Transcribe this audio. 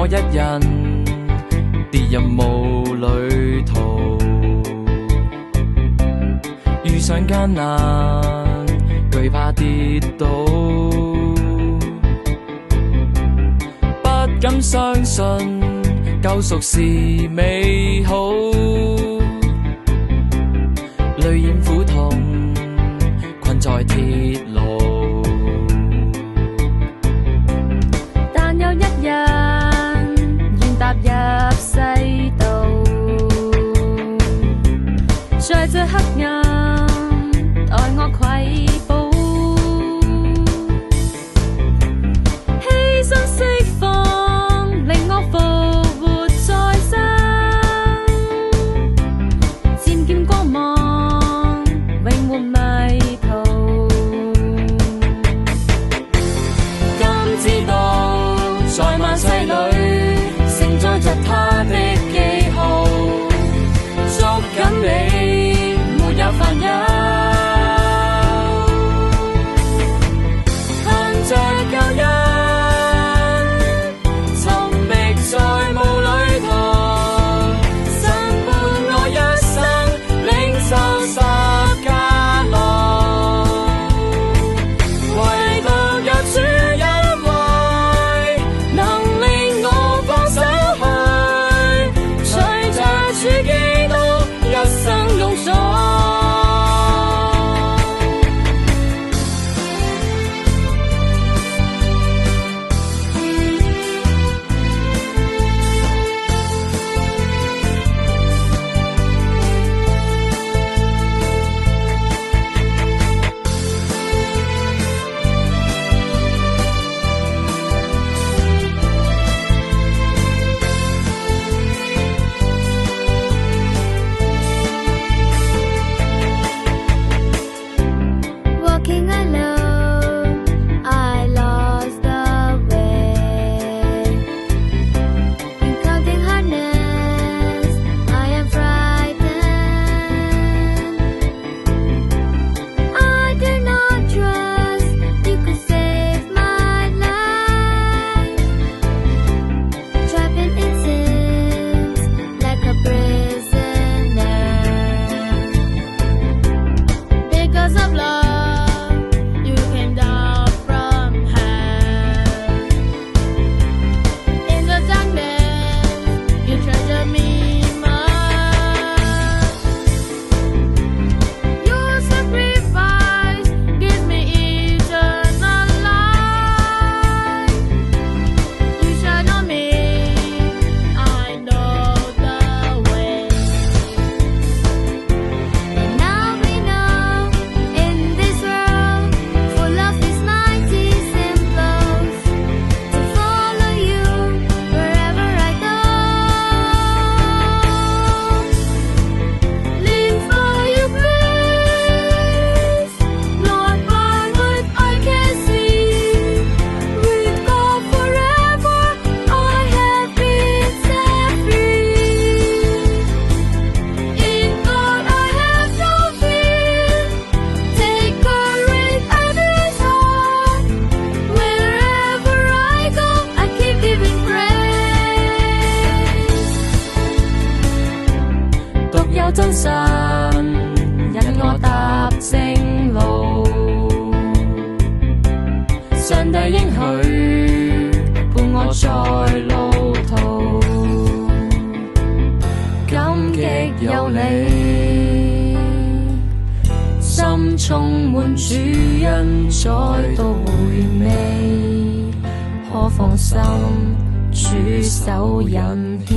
我一人跌入霧裏途，遇上艱難，懼怕跌倒，不敢相信救贖是美好，淚染苦痛，困在鐵路。但有一日願踏入世道，在這黑暗待我攜抱，犧牲釋放令我復活再生，漸見光芒永沒迷途。今知道在萬世裏承載着他的記號，捉緊你沒有煩憂，憑着救恩尋覓在霧裏途，神伴我一生領受十架路，唯獨有主恩惠能令我放手去，隨着主基督一生用咗。Walking alone, I lost the way. Encountering hardness, I am frightened. I do not trust you could save my life. Trapped in sins like a prisoner. Because of love, you came down from hell. In the darkness, you treasure me much. Your sacrifice gives me eternal life. You shine on me, I know the way. And now we know in this world full of His mighty symbols, to follow you wherever I go. Live for your grace, Lord, by what I can see. With God forever, I have been set free. In God I have no fear. Take courage and His heart. Wherever I go, I keep giving praise. 獨有真神引我踏正路，上帝應許伴我在路途，感激有你，心充滿主恩，再度回味，可放心主手引牽。